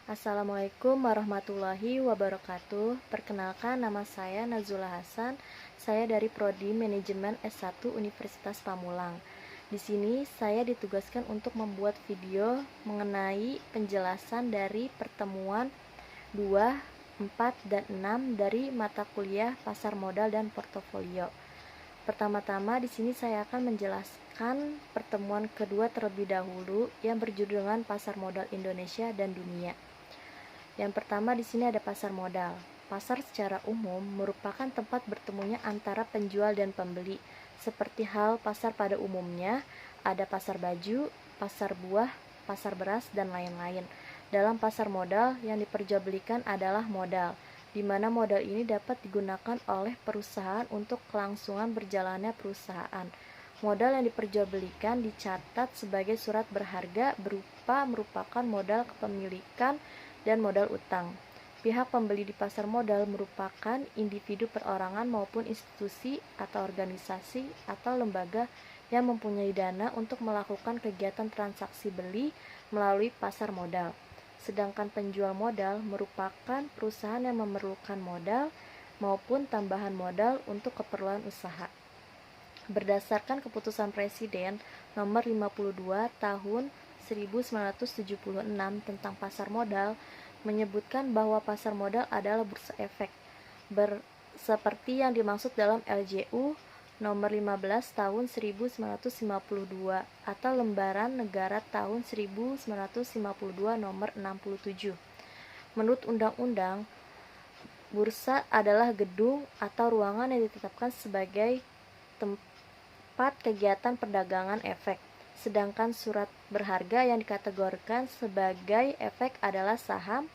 Assalamualaikum warahmatullahi wabarakatuh. Perkenalkan, nama saya Nazula Hasan. Saya dari Prodi Manajemen S1 Universitas Pamulang. Di sini saya ditugaskan untuk membuat video mengenai penjelasan dari pertemuan 2, 4, dan 6 dari mata kuliah Pasar Modal dan Portofolio. Pertama-tama di sini saya akan menjelaskan pertemuan kedua terlebih dahulu yang berjudul dengan Pasar Modal Indonesia dan Dunia. Yang pertama di sini ada pasar modal. Pasar secara umum merupakan tempat bertemunya antara penjual dan pembeli. Seperti hal pasar pada umumnya, ada pasar baju, pasar buah, pasar beras, dan lain-lain. Dalam pasar modal, yang diperjualbelikan adalah modal, di mana modal ini dapat digunakan oleh perusahaan untuk kelangsungan berjalannya perusahaan. Modal yang diperjualbelikan dicatat sebagai surat berharga berupa merupakan modal kepemilikan dan modal utang. Pihak pembeli di pasar modal merupakan individu perorangan maupun institusi atau organisasi atau lembaga yang mempunyai dana untuk melakukan kegiatan transaksi beli melalui pasar modal. Sedangkan penjual modal merupakan perusahaan yang memerlukan modal maupun tambahan modal untuk keperluan usaha. Berdasarkan keputusan Presiden nomor 52 tahun 1976 tentang pasar modal, menyebutkan bahwa pasar modal adalah bursa efek, seperti yang dimaksud dalam LJU nomor 15 tahun 1952 atau Lembaran Negara tahun 1952 nomor 67. Menurut undang-undang, bursa adalah gedung atau ruangan yang ditetapkan sebagai tempat kegiatan perdagangan efek. Sedangkan surat berharga yang dikategorikan sebagai efek adalah saham,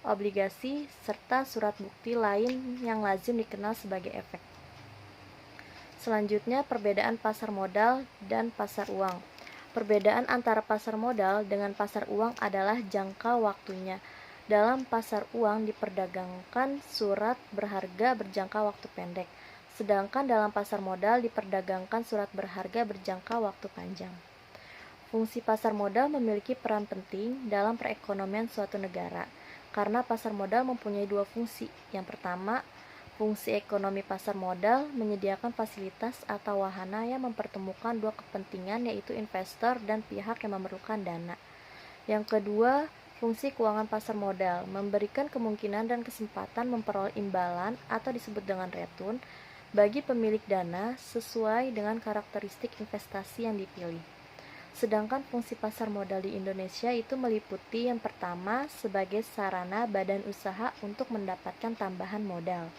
obligasi, serta surat bukti lain yang lazim dikenal sebagai efek. Selanjutnya, perbedaan pasar modal dan pasar uang. Perbedaan antara pasar modal dengan pasar uang adalah jangka waktunya. Dalam pasar uang diperdagangkan surat berharga berjangka waktu pendek, sedangkan dalam pasar modal diperdagangkan surat berharga berjangka waktu panjang. Fungsi pasar modal memiliki peran penting dalam perekonomian suatu negara, karena pasar modal mempunyai dua fungsi. Yang pertama, fungsi ekonomi pasar modal menyediakan fasilitas atau wahana yang mempertemukan dua kepentingan, yaitu investor dan pihak yang memerlukan dana. Yang kedua, fungsi keuangan pasar modal memberikan kemungkinan dan kesempatan memperoleh imbalan atau disebut dengan return bagi pemilik dana sesuai dengan karakteristik investasi yang dipilih. Sedangkan fungsi pasar modal di Indonesia itu meliputi yang pertama sebagai sarana badan usaha untuk mendapatkan tambahan modal,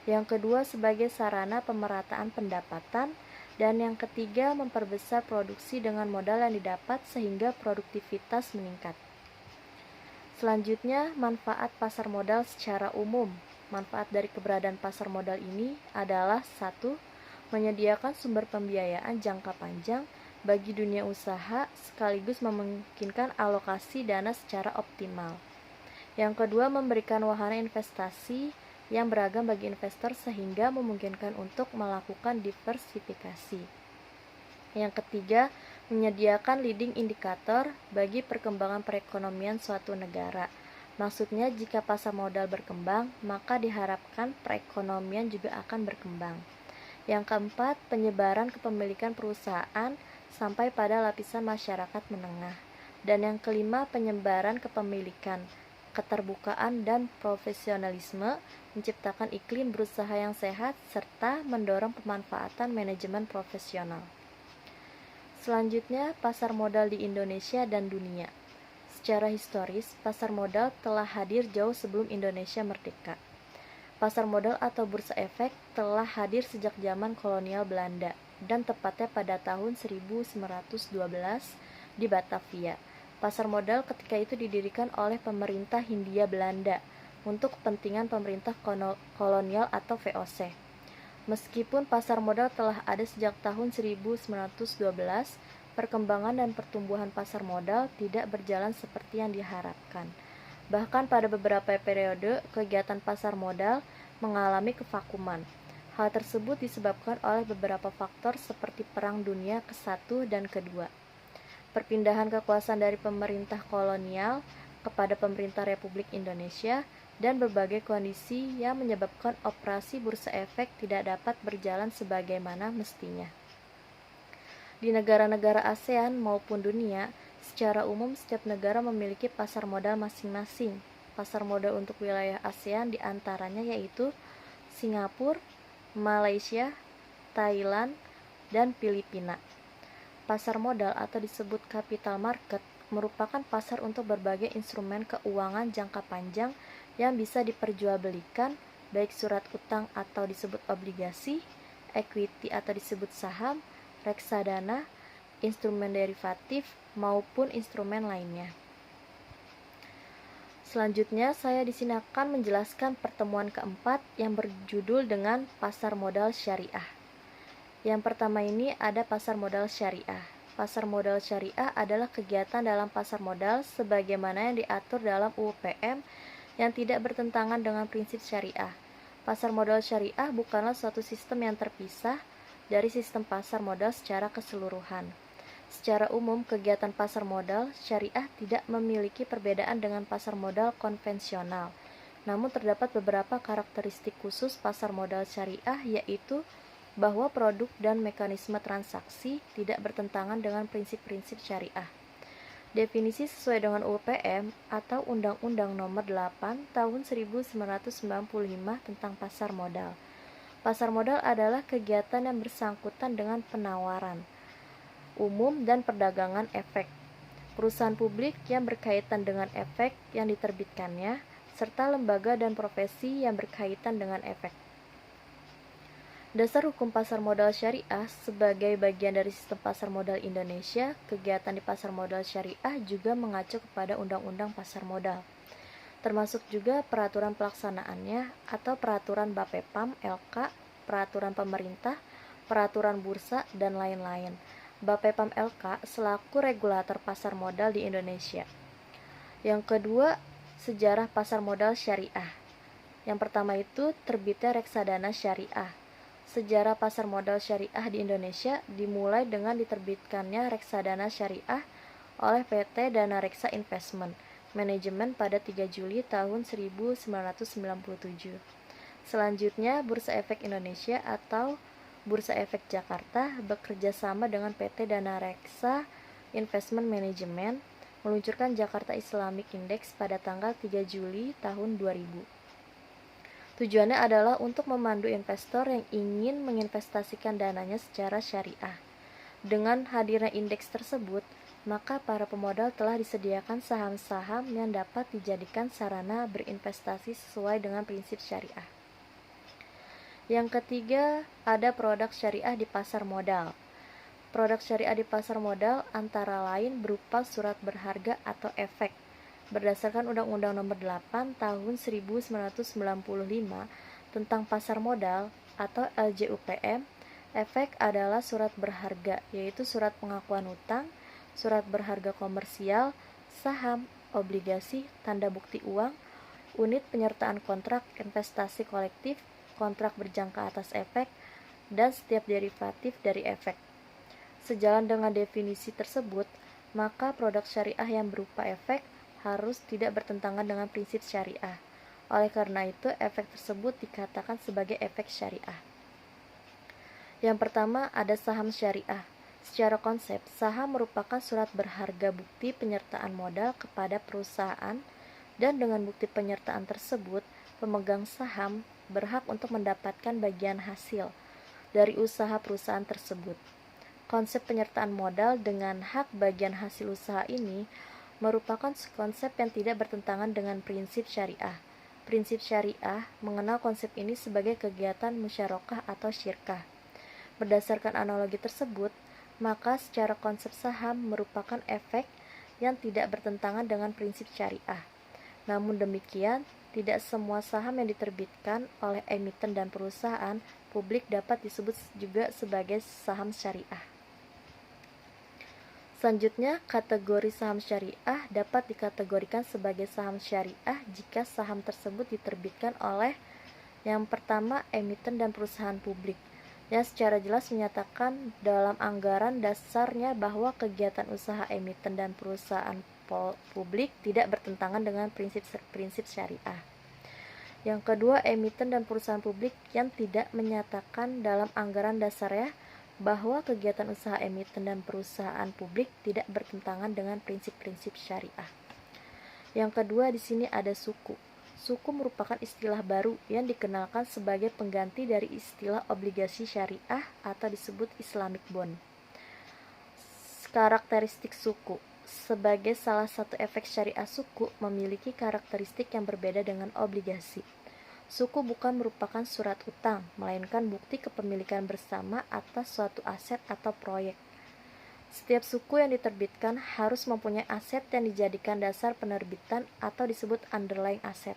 yang kedua sebagai sarana pemerataan pendapatan, dan yang ketiga memperbesar produksi dengan modal yang didapat sehingga produktivitas meningkat. Selanjutnya, manfaat pasar modal secara umum. Manfaat dari keberadaan pasar modal ini adalah 1. Menyediakan sumber pembiayaan jangka panjang bagi dunia usaha sekaligus memungkinkan alokasi dana secara optimal. Yang kedua, memberikan wahana investasi yang beragam bagi investor sehingga memungkinkan untuk melakukan diversifikasi. Yang ketiga, menyediakan leading indikator bagi perkembangan perekonomian suatu negara. Maksudnya, jika pasar modal berkembang, maka diharapkan perekonomian juga akan berkembang. Yang keempat, penyebaran kepemilikan perusahaan sampai pada lapisan masyarakat menengah. Dan yang kelima, penyebaran kepemilikan, keterbukaan dan profesionalisme, menciptakan iklim berusaha yang sehat, serta mendorong pemanfaatan manajemen profesional. Selanjutnya, pasar modal di Indonesia dan dunia. Secara historis, pasar modal telah hadir jauh sebelum Indonesia merdeka. Pasar modal atau bursa efek telah hadir sejak zaman kolonial Belanda dan tepatnya pada tahun 1912 di Batavia. Pasar modal ketika itu didirikan oleh pemerintah Hindia Belanda untuk kepentingan pemerintah kolonial atau VOC. Meskipun pasar modal telah ada sejak tahun 1912, perkembangan dan pertumbuhan pasar modal tidak berjalan seperti yang diharapkan. Bahkan pada beberapa periode, kegiatan pasar modal mengalami kevakuman. Hal tersebut disebabkan oleh beberapa faktor seperti Perang Dunia ke-1 dan ke-2, perpindahan kekuasaan dari pemerintah kolonial kepada pemerintah Republik Indonesia dan berbagai kondisi yang menyebabkan operasi bursa efek tidak dapat berjalan sebagaimana mestinya. Di negara-negara ASEAN maupun dunia, secara umum setiap negara memiliki pasar modal masing-masing. Pasar modal untuk wilayah ASEAN diantaranya yaitu Singapura, Malaysia, Thailand, dan Filipina. Pasar modal atau disebut capital market merupakan pasar untuk berbagai instrumen keuangan jangka panjang yang bisa diperjualbelikan, baik surat utang atau disebut obligasi, equity atau disebut saham, reksadana, instrumen derivatif, maupun instrumen lainnya. Selanjutnya, saya di sini akan menjelaskan pertemuan keempat yang berjudul dengan pasar modal syariah. Yang pertama ini ada pasar modal syariah. Pasar modal syariah adalah kegiatan dalam pasar modal sebagaimana yang diatur dalam UU PM yang tidak bertentangan dengan prinsip syariah. Pasar modal syariah bukanlah suatu sistem yang terpisah dari sistem pasar modal secara keseluruhan. Secara umum, kegiatan pasar modal syariah tidak memiliki perbedaan dengan pasar modal konvensional. Namun terdapat beberapa karakteristik khusus pasar modal syariah, yaitu bahwa produk dan mekanisme transaksi tidak bertentangan dengan prinsip-prinsip syariah. Definisi sesuai dengan UU PM atau Undang-Undang Nomor 8 Tahun 1995 tentang pasar modal. Pasar modal adalah kegiatan yang bersangkutan dengan penawaran umum dan perdagangan efek, perusahaan publik yang berkaitan dengan efek yang diterbitkannya, serta lembaga dan profesi yang berkaitan dengan efek. Dasar hukum pasar modal syariah sebagai bagian dari sistem pasar modal Indonesia, kegiatan di pasar modal syariah juga mengacu kepada Undang-Undang Pasar Modal, termasuk juga peraturan pelaksanaannya atau peraturan Bapepam, LK, peraturan pemerintah, peraturan bursa, dan lain-lain. Bapepam LK selaku regulator pasar modal di Indonesia. Yang kedua, sejarah pasar modal syariah. Yang pertama itu terbitnya reksadana syariah. Sejarah pasar modal syariah di Indonesia dimulai dengan diterbitkannya reksadana syariah oleh PT Dana Reksa Investment Management pada 3 Juli tahun 1997. Selanjutnya, Bursa Efek Indonesia atau Bursa Efek Jakarta bekerja sama dengan PT Dana Reksa Investment Management meluncurkan Jakarta Islamic Index pada tanggal 3 Juli tahun 2000. Tujuannya adalah untuk memandu investor yang ingin menginvestasikan dananya secara syariah. Dengan hadirnya indeks tersebut, maka para pemodal telah disediakan saham-saham yang dapat dijadikan sarana berinvestasi sesuai dengan prinsip syariah. Yang ketiga, ada produk syariah di pasar modal. Produk syariah di pasar modal antara lain berupa surat berharga atau efek. Berdasarkan Undang-Undang Nomor 8 Tahun 1995 tentang pasar modal atau LJUPM, efek adalah surat berharga, yaitu surat pengakuan utang, surat berharga komersial, saham, obligasi, tanda bukti uang, unit penyertaan kontrak investasi kolektif, kontrak berjangka atas efek, dan setiap derivatif dari efek. Sejalan dengan definisi tersebut, maka produk syariah yang berupa efek harus tidak bertentangan dengan prinsip syariah. Oleh karena itu, efek tersebut dikatakan sebagai efek syariah. Yang pertama, ada saham syariah. Secara konsep, saham merupakan surat berharga bukti penyertaan modal kepada perusahaan, dan dengan bukti penyertaan tersebut, pemegang saham berhak untuk mendapatkan bagian hasil dari usaha perusahaan tersebut. Konsep penyertaan modal dengan hak bagian hasil usaha ini merupakan konsep yang tidak bertentangan dengan prinsip syariah. Prinsip syariah mengenal konsep ini sebagai kegiatan musyarakah atau syirkah. Berdasarkan analogi tersebut, maka secara konsep saham merupakan efek yang tidak bertentangan dengan prinsip syariah. Namun demikian, tidak semua saham yang diterbitkan oleh emiten dan perusahaan publik dapat disebut juga sebagai saham syariah. Selanjutnya, kategori saham syariah dapat dikategorikan sebagai saham syariah jika saham tersebut diterbitkan oleh yang pertama, emiten dan perusahaan publik, yang secara jelas menyatakan dalam anggaran dasarnya bahwa kegiatan usaha emiten dan perusahaan publik tidak bertentangan dengan prinsip-prinsip syariah. Yang kedua, emiten dan perusahaan publik yang tidak menyatakan dalam anggaran dasarnya bahwa kegiatan usaha emiten dan perusahaan publik tidak bertentangan dengan prinsip-prinsip syariah. Yang kedua, di sini ada suku. Suku merupakan istilah baru yang dikenalkan sebagai pengganti dari istilah obligasi syariah atau disebut Islamic bond. Karakteristik suku. Sebagai salah satu efek syariah, suku memiliki karakteristik yang berbeda dengan obligasi. Suku bukan merupakan surat utang, melainkan bukti kepemilikan bersama atas suatu aset atau proyek. Setiap suku yang diterbitkan harus mempunyai aset yang dijadikan dasar penerbitan atau disebut underlying asset.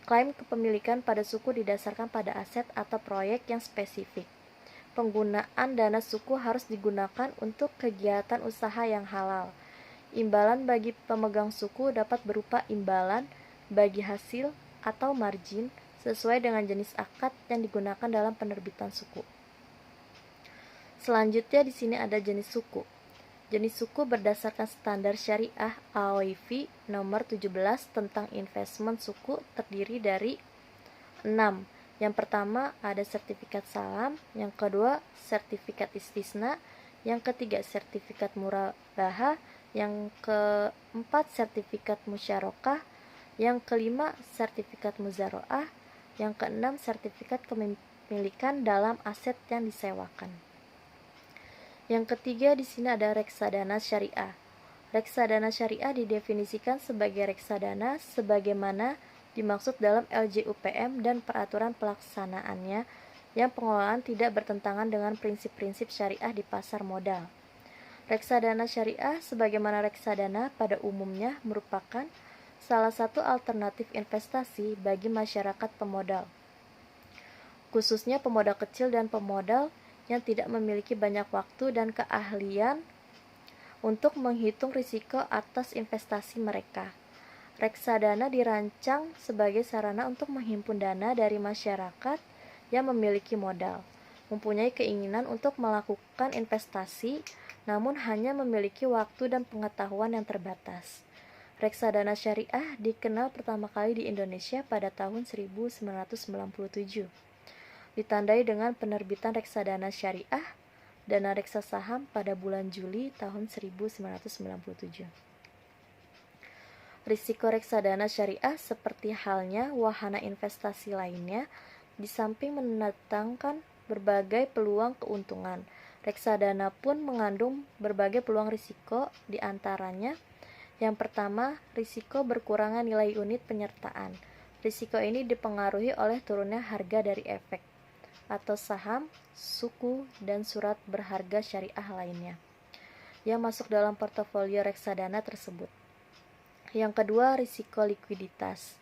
Klaim kepemilikan pada suku didasarkan pada aset atau proyek yang spesifik. Penggunaan dana suku harus digunakan untuk kegiatan usaha yang halal. Imbalan bagi pemegang suku dapat berupa imbalan bagi hasil atau margin sesuai dengan jenis akad yang digunakan dalam penerbitan suku. Selanjutnya di sini ada jenis suku. Jenis suku berdasarkan standar syariah AOIV nomor 17 tentang investment suku terdiri dari 6. Yang pertama ada sertifikat salam, yang kedua sertifikat istisna, yang ketiga sertifikat murabaha, yang keempat sertifikat musyarakah, yang kelima sertifikat muzaroah, yang keenam sertifikat kepemilikan dalam aset yang disewakan. Yang ketiga di sini ada reksadana syariah. Reksadana syariah didefinisikan sebagai reksadana sebagaimana dimaksud dalam LJUPM dan peraturan pelaksanaannya yang pengelolaan tidak bertentangan dengan prinsip-prinsip syariah di pasar modal. Reksadana syariah sebagaimana reksadana pada umumnya merupakan salah satu alternatif investasi bagi masyarakat pemodal, khususnya pemodal kecil dan pemodal yang tidak memiliki banyak waktu dan keahlian untuk menghitung risiko atas investasi mereka. Reksadana dirancang sebagai sarana untuk menghimpun dana dari masyarakat yang memiliki modal, mempunyai keinginan untuk melakukan investasi, namun hanya memiliki waktu dan pengetahuan yang terbatas. Reksadana syariah dikenal pertama kali di Indonesia pada tahun 1997. Ditandai dengan penerbitan reksadana syariah, dana reksa saham pada bulan Juli tahun 1997. Risiko reksadana syariah seperti halnya wahana investasi lainnya, di samping mendatangkan berbagai peluang keuntungan, reksadana pun mengandung berbagai peluang risiko, di antaranya yang pertama, risiko berkurangnya nilai unit penyertaan. Risiko ini dipengaruhi oleh turunnya harga dari efek atau saham, suku, dan surat berharga syariah lainnya yang masuk dalam portofolio reksadana tersebut. Yang kedua, risiko likuiditas.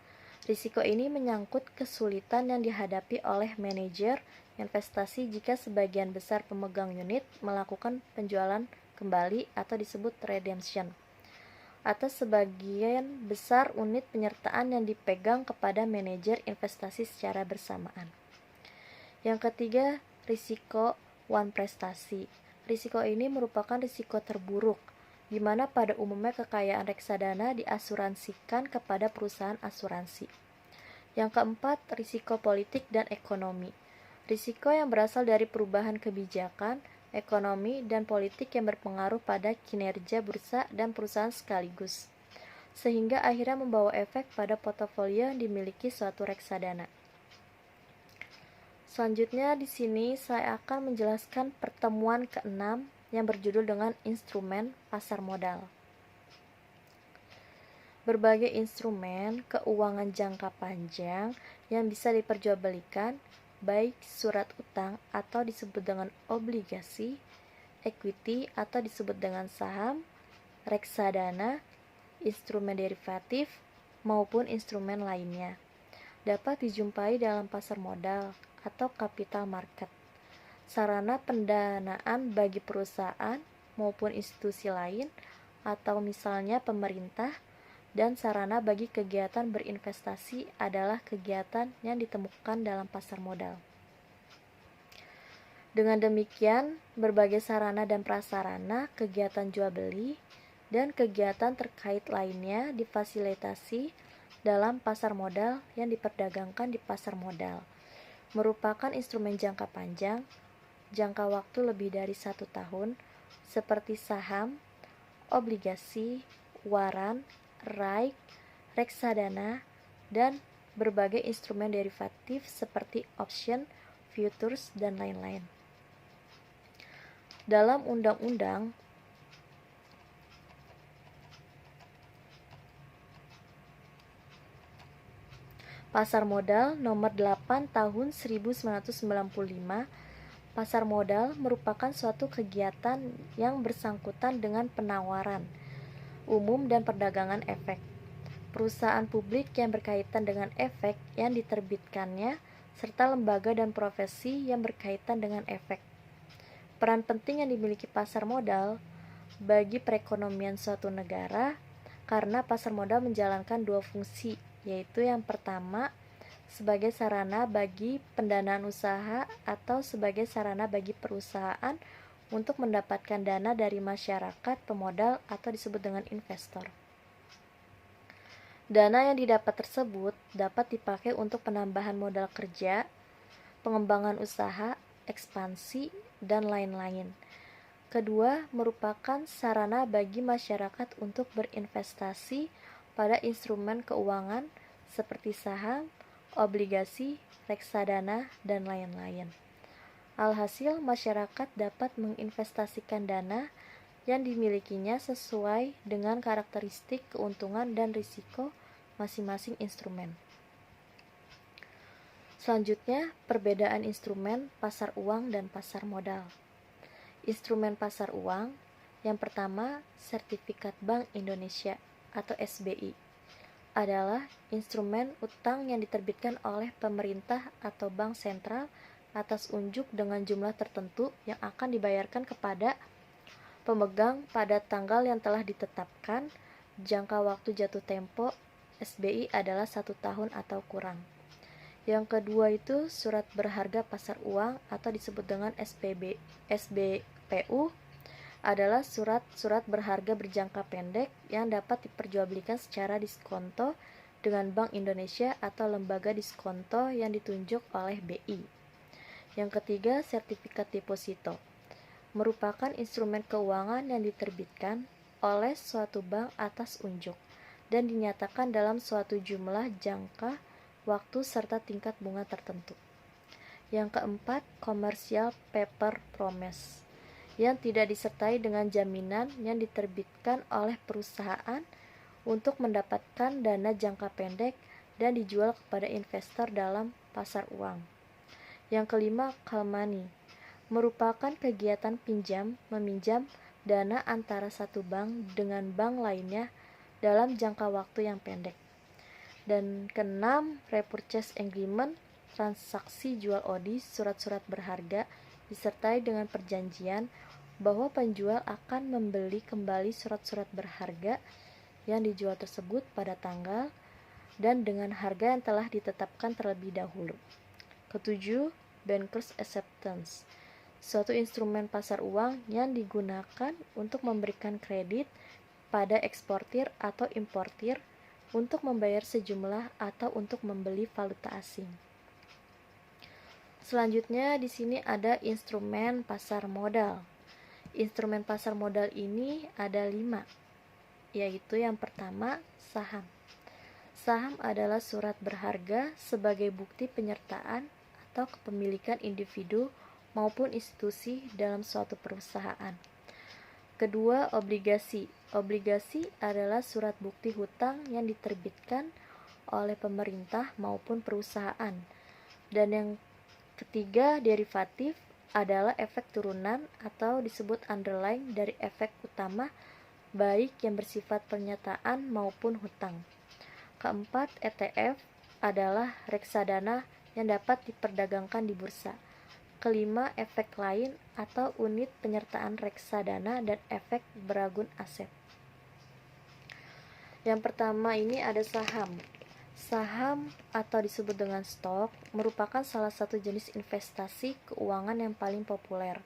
Risiko ini menyangkut kesulitan yang dihadapi oleh manajer investasi jika sebagian besar pemegang unit melakukan penjualan kembali atau disebut redemption atas sebagian besar unit penyertaan yang dipegang kepada manajer investasi secara bersamaan. Yang ketiga, risiko wan prestasi. Risiko ini merupakan risiko terburuk, di mana pada umumnya kekayaan reksadana diasuransikan kepada perusahaan asuransi. Yang keempat, risiko politik dan ekonomi. Risiko yang berasal dari perubahan kebijakan, ekonomi, dan politik yang berpengaruh pada kinerja bursa dan perusahaan sekaligus, sehingga akhirnya membawa efek pada portofolio yang dimiliki suatu reksadana. Selanjutnya di sini saya akan menjelaskan pertemuan ke-6 yang berjudul dengan instrumen pasar modal. Berbagai instrumen keuangan jangka panjang yang bisa diperjualbelikan, baik surat utang atau disebut dengan obligasi, equity atau disebut dengan saham, reksadana, instrumen derivatif, maupun instrumen lainnya, dapat dijumpai dalam pasar modal atau capital market, sarana pendanaan bagi perusahaan maupun institusi lain atau misalnya pemerintah, dan sarana bagi kegiatan berinvestasi adalah kegiatan yang ditemukan dalam pasar modal. Dengan demikian, berbagai sarana dan prasarana kegiatan jual beli dan kegiatan terkait lainnya difasilitasi dalam pasar modal yang diperdagangkan di pasar modal. Merupakan instrumen jangka panjang, jangka waktu lebih dari 1 tahun, seperti saham, obligasi, waran, RAIK, reksadana, dan berbagai instrumen derivatif seperti option, futures, dan lain-lain. Dalam Undang-Undang Pasar Modal Nomor 8 Tahun 1995, pasar modal merupakan suatu kegiatan yang bersangkutan dengan penawaran umum dan perdagangan efek. Perusahaan publik yang berkaitan dengan efek yang diterbitkannya, serta lembaga dan profesi yang berkaitan dengan efek. Peran penting yang dimiliki pasar modal bagi perekonomian suatu negara, karena pasar modal menjalankan 2 fungsi, yaitu yang pertama sebagai sarana bagi pendanaan usaha atau sebagai sarana bagi perusahaan untuk mendapatkan dana dari masyarakat pemodal atau disebut dengan investor. Dana yang didapat tersebut dapat dipakai untuk penambahan modal kerja, pengembangan usaha, ekspansi, dan lain-lain. Kedua, merupakan sarana bagi masyarakat untuk berinvestasi pada instrumen keuangan seperti saham, obligasi, reksadana, dan lain-lain. Alhasil, masyarakat dapat menginvestasikan dana yang dimilikinya sesuai dengan karakteristik keuntungan dan risiko masing-masing instrumen. Selanjutnya, perbedaan instrumen pasar uang dan pasar modal. Instrumen pasar uang, yang pertama, sertifikat Bank Indonesia atau SBI, adalah instrumen utang yang diterbitkan oleh pemerintah atau bank sentral atas unjuk dengan jumlah tertentu yang akan dibayarkan kepada pemegang pada tanggal yang telah ditetapkan. Jangka waktu jatuh tempo SBI adalah 1 tahun atau kurang. Yang kedua itu surat berharga pasar uang atau disebut dengan SBPU, adalah surat-surat berharga berjangka pendek yang dapat diperjualbelikan secara diskonto dengan Bank Indonesia atau lembaga diskonto yang ditunjuk oleh BI. Yang ketiga, sertifikat deposito, merupakan instrumen keuangan yang diterbitkan oleh suatu bank atas unjuk dan dinyatakan dalam suatu jumlah, jangka waktu, serta tingkat bunga tertentu. Yang keempat, commercial paper promise, yang tidak disertai dengan jaminan yang diterbitkan oleh perusahaan untuk mendapatkan dana jangka pendek dan dijual kepada investor dalam pasar uang. Yang kelima, call money, merupakan kegiatan pinjam-meminjam dana antara satu bank dengan bank lainnya dalam jangka waktu yang pendek. Dan keenam, repurchase agreement, transaksi jual ODI surat-surat berharga disertai dengan perjanjian bahwa penjual akan membeli kembali surat-surat berharga yang dijual tersebut pada tanggal dan dengan harga yang telah ditetapkan terlebih dahulu. Ketujuh, bankers acceptance, suatu instrumen pasar uang yang digunakan untuk memberikan kredit pada eksportir atau importir untuk membayar sejumlah atau untuk membeli valuta asing. Selanjutnya di sini ada instrumen pasar modal. Instrumen pasar modal ini ada 5, yaitu yang pertama, saham. Saham adalah surat berharga sebagai bukti penyertaan atau kepemilikan individu maupun institusi dalam suatu perusahaan. Kedua, obligasi. Obligasi adalah surat bukti hutang yang diterbitkan oleh pemerintah maupun perusahaan. Dan yang ketiga, derivatif, adalah efek turunan atau disebut underlying dari efek utama, baik yang bersifat pernyataan maupun hutang. Keempat, ETF adalah reksadana yang dapat diperdagangkan di bursa. Kelima, efek lain atau unit penyertaan reksadana dan efek beragun aset. Yang pertama ini ada saham. Saham atau disebut dengan stok merupakan salah satu jenis investasi keuangan yang paling populer.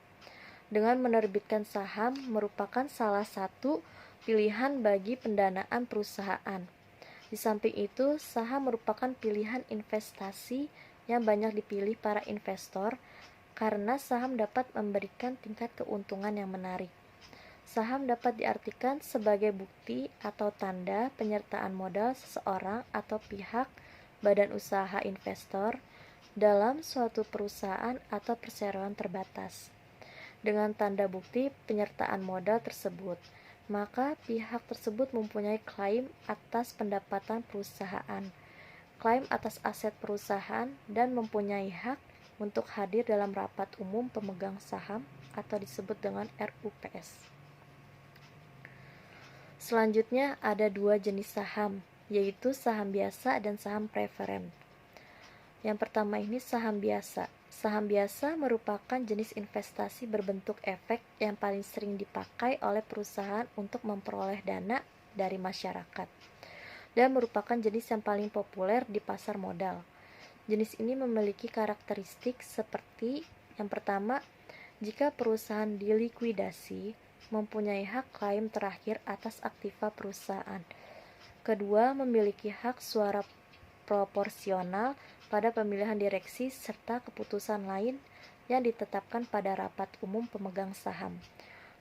Dengan menerbitkan saham merupakan salah satu pilihan bagi pendanaan perusahaan. Di samping itu, saham merupakan pilihan investasi yang banyak dipilih para investor karena saham dapat memberikan tingkat keuntungan yang menarik. Saham dapat diartikan sebagai bukti atau tanda penyertaan modal seseorang atau pihak badan usaha investor dalam suatu perusahaan atau perseroan terbatas. Dengan tanda bukti penyertaan modal tersebut, maka pihak tersebut mempunyai klaim atas pendapatan perusahaan, klaim atas aset perusahaan, dan mempunyai hak untuk hadir dalam rapat umum pemegang saham atau disebut dengan RUPS. Selanjutnya ada dua jenis saham, yaitu saham biasa dan saham preferen. Yang pertama ini saham biasa. Saham biasa merupakan jenis investasi berbentuk efek yang paling sering dipakai oleh perusahaan untuk memperoleh dana dari masyarakat, dan merupakan jenis yang paling populer di pasar modal. Jenis ini memiliki karakteristik seperti yang pertama, jika perusahaan dilikuidasi, mempunyai hak klaim terakhir atas aktiva perusahaan. Kedua, memiliki hak suara proporsional pada pemilihan direksi serta keputusan lain yang ditetapkan pada rapat umum pemegang saham.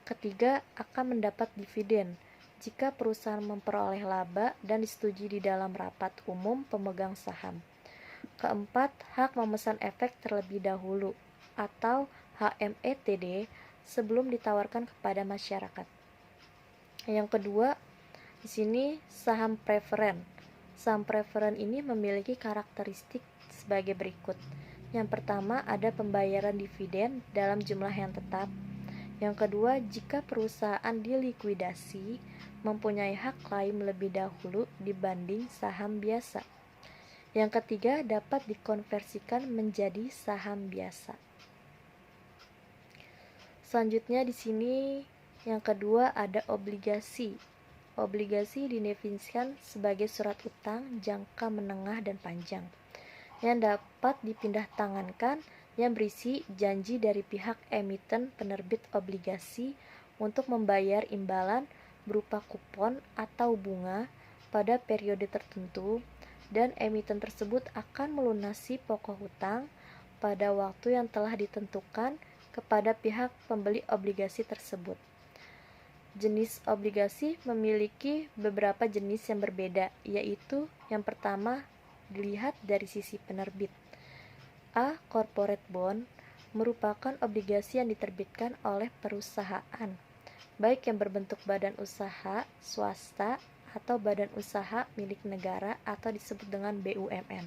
Ketiga, akan mendapat dividen jika perusahaan memperoleh laba dan disetujui di dalam rapat umum pemegang saham. Keempat, hak memesan efek terlebih dahulu atau HMETD sebelum ditawarkan kepada masyarakat. Yang kedua, di sini saham preferen. Saham preferen ini memiliki karakteristik sebagai berikut. Yang pertama, ada pembayaran dividen dalam jumlah yang tetap. Yang kedua, jika perusahaan dilikuidasi, mempunyai hak klaim lebih dahulu dibanding saham biasa. Yang ketiga, dapat dikonversikan menjadi saham biasa. Selanjutnya di sini yang kedua ada obligasi. Obligasi didefinisikan sebagai surat utang jangka menengah dan panjang yang dapat dipindah tangankan, yang berisi janji dari pihak emiten penerbit obligasi untuk membayar imbalan berupa kupon atau bunga pada periode tertentu, dan emiten tersebut akan melunasi pokok hutang pada waktu yang telah ditentukan kepada pihak pembeli obligasi tersebut. Jenis obligasi memiliki beberapa jenis yang berbeda, yaitu yang pertama dilihat dari sisi penerbit. A. Corporate bond merupakan obligasi yang diterbitkan oleh perusahaan, baik yang berbentuk badan usaha swasta atau badan usaha milik negara atau disebut dengan BUMN.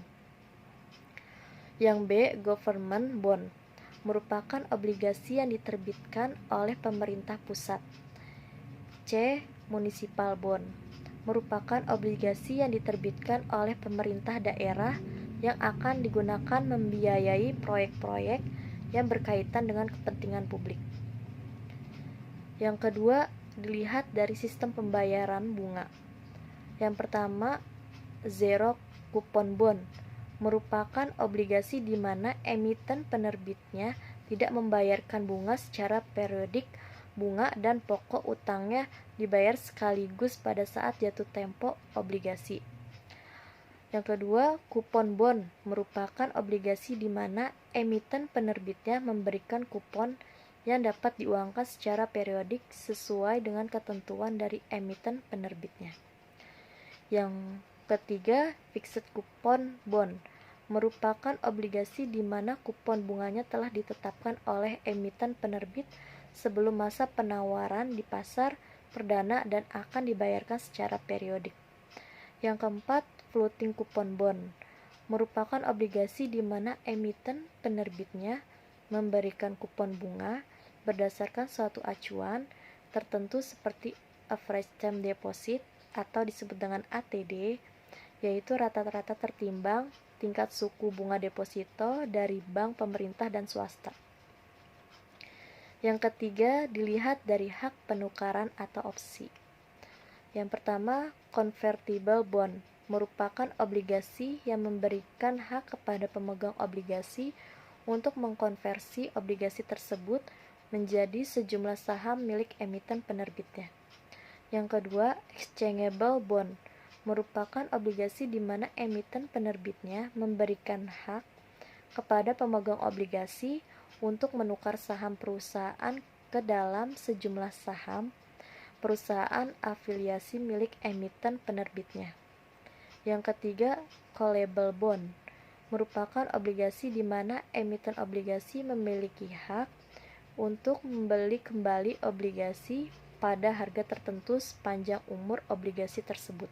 Yang B. Government bond merupakan obligasi yang diterbitkan oleh pemerintah pusat. C. Municipal bond merupakan obligasi yang diterbitkan oleh pemerintah daerah yang akan digunakan membiayai proyek-proyek yang berkaitan dengan kepentingan publik. Yang kedua, dilihat dari sistem pembayaran bunga. Yang pertama, zero coupon bond merupakan obligasi di mana emiten penerbitnya tidak membayarkan bunga secara periodik. Bunga dan pokok utangnya dibayar sekaligus pada saat jatuh tempo obligasi. Yang kedua, kupon bond merupakan obligasi di mana emiten penerbitnya memberikan kupon yang dapat diuangkan secara periodik sesuai dengan ketentuan dari emiten penerbitnya. Yang ketiga, fixed coupon bond merupakan obligasi di mana kupon bunganya telah ditetapkan oleh emiten penerbit sebelum masa penawaran di pasar perdana dan akan dibayarkan secara periodik. Yang keempat, floating coupon bond merupakan obligasi di mana emiten penerbitnya memberikan kupon bunga berdasarkan suatu acuan tertentu seperti average term deposit atau disebut dengan ATD, yaitu rata-rata tertimbang tingkat suku bunga deposito dari bank pemerintah dan swasta. Yang ketiga, dilihat dari hak penukaran atau opsi. Yang pertama, convertible bond merupakan obligasi yang memberikan hak kepada pemegang obligasi untuk mengkonversi obligasi tersebut menjadi sejumlah saham milik emiten penerbitnya. Yang kedua, exchangeable bond merupakan obligasi di mana emiten penerbitnya memberikan hak kepada pemegang obligasi untuk menukar saham perusahaan ke dalam sejumlah saham perusahaan afiliasi milik emiten penerbitnya. Yang ketiga, callable bond merupakan obligasi di mana emiten obligasi memiliki hak untuk membeli kembali obligasi pada harga tertentu sepanjang umur obligasi tersebut.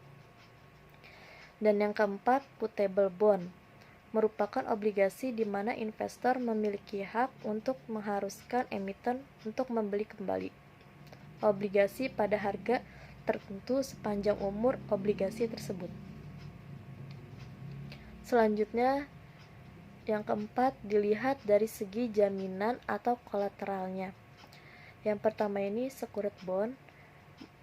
Dan yang keempat, putable bond merupakan obligasi di mana investor memiliki hak untuk mengharuskan emiten untuk membeli kembali obligasi pada harga tertentu sepanjang umur obligasi tersebut. Selanjutnya, yang keempat, dilihat dari segi jaminan atau kolateralnya. Yang pertama ini secured bond.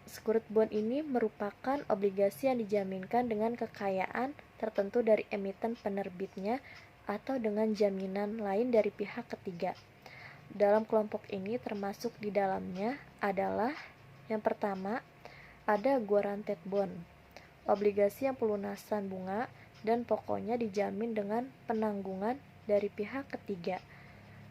Secured bond ini merupakan obligasi yang dijaminkan dengan kekayaan tertentu dari emiten penerbitnya atau dengan jaminan lain dari pihak ketiga. Dalam kelompok ini termasuk di dalamnya adalah yang pertama, ada guaranteed bond, obligasi yang pelunasan bunga dan pokoknya dijamin dengan penanggungan dari pihak ketiga.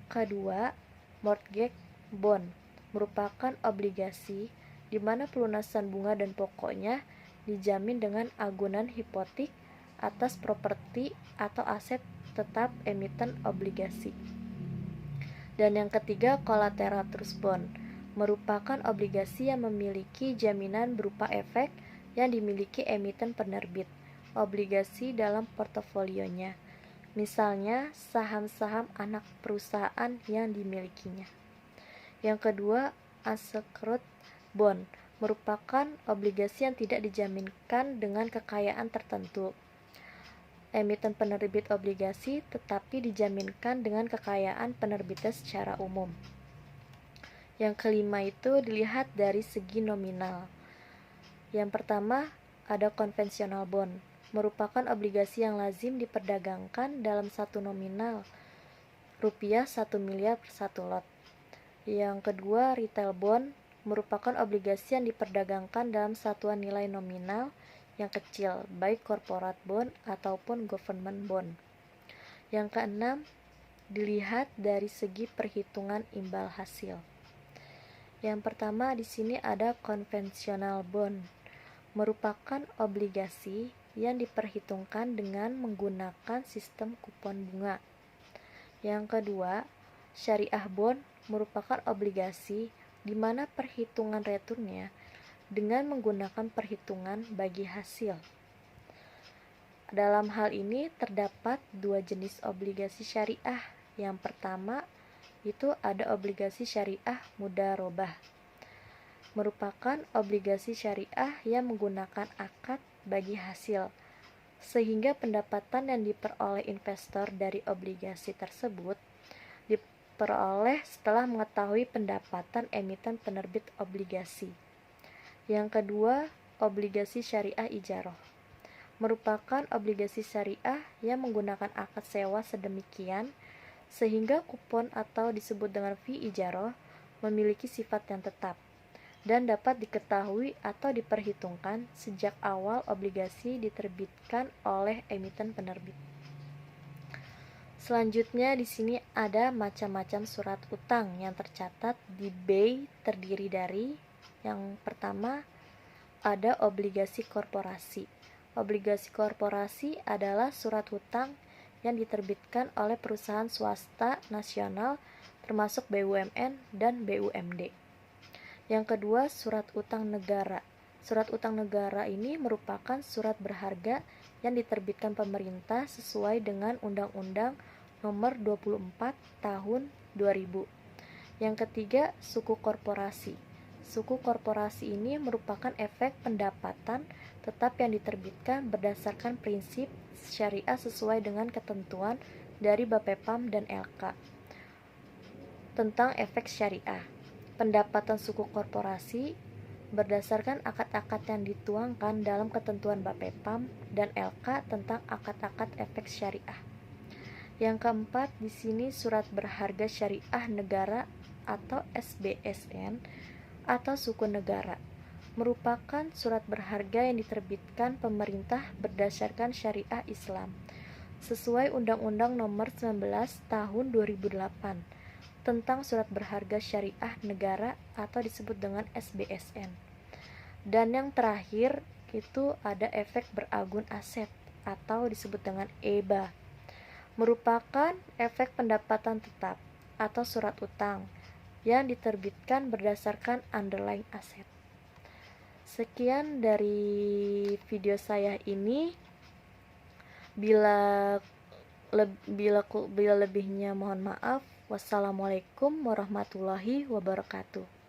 Kedua, mortgage bond merupakan obligasi di mana pelunasan bunga dan pokoknya dijamin dengan agunan hipotek atas properti atau aset tetap emiten obligasi. Dan yang ketiga, collateral trust bond merupakan obligasi yang memiliki jaminan berupa efek yang dimiliki emiten penerbit obligasi dalam portofolionya, misalnya saham-saham anak perusahaan yang dimilikinya. Yang kedua, unsecured bond merupakan obligasi yang tidak dijaminkan dengan kekayaan tertentu emiten penerbit obligasi, tetapi dijaminkan dengan kekayaan penerbitnya secara umum. Yang kelima itu dilihat dari segi nominal. Yang pertama, ada conventional bond, merupakan obligasi yang lazim diperdagangkan dalam satu nominal, rupiah 1 miliar per satu lot. Yang kedua, retail bond merupakan obligasi yang diperdagangkan dalam satuan nilai nominal yang kecil, baik corporate bond ataupun government bond. Yang keenam, dilihat dari segi perhitungan imbal hasil. Yang pertama di sini ada conventional bond, merupakan obligasi yang diperhitungkan dengan menggunakan sistem kupon bunga. Yang kedua, syariah bond merupakan obligasi di mana perhitungan returnnya dengan menggunakan perhitungan bagi hasil. Dalam hal ini terdapat dua jenis obligasi syariah. Yang pertama itu ada obligasi syariah mudharabah, merupakan obligasi syariah yang menggunakan akad bagi hasil, sehingga pendapatan yang diperoleh investor dari obligasi tersebut diperoleh setelah mengetahui pendapatan emiten penerbit obligasi. Yang kedua, obligasi syariah ijarah, merupakan obligasi syariah yang menggunakan akad sewa sedemikian sehingga kupon atau disebut dengan fee ijarah memiliki sifat yang tetap dan dapat diketahui atau diperhitungkan sejak awal obligasi diterbitkan oleh emiten penerbit. Selanjutnya di sini ada macam-macam surat utang yang tercatat di BEI, terdiri dari yang pertama ada obligasi korporasi. Obligasi korporasi adalah surat hutang yang diterbitkan oleh perusahaan swasta nasional termasuk BUMN dan BUMD. Yang kedua, surat utang negara. Surat utang negara ini merupakan surat berharga yang diterbitkan pemerintah sesuai dengan Undang-Undang Nomor 24 Tahun 2000. Yang ketiga, suku korporasi. Suku korporasi ini merupakan efek pendapatan tetap yang diterbitkan berdasarkan prinsip syariah sesuai dengan ketentuan dari Bapepam dan LK tentang efek syariah. Pendapatan suku korporasi berdasarkan akad-akad yang dituangkan dalam ketentuan Bapepam dan LK tentang akad-akad efek syariah. Yang keempat, di sini surat berharga syariah negara atau SBSN atau suku negara, merupakan surat berharga yang diterbitkan pemerintah berdasarkan syariah Islam sesuai Undang-Undang Nomor 19 Tahun 2008 tentang surat berharga syariah negara atau disebut dengan SBSN. Dan yang terakhir itu ada efek beragun aset atau disebut dengan EBA, merupakan efek pendapatan tetap atau surat utang yang diterbitkan berdasarkan underlying aset. Sekian dari video saya ini. Bila lebihnya mohon maaf. Wassalamualaikum warahmatullahi wabarakatuh.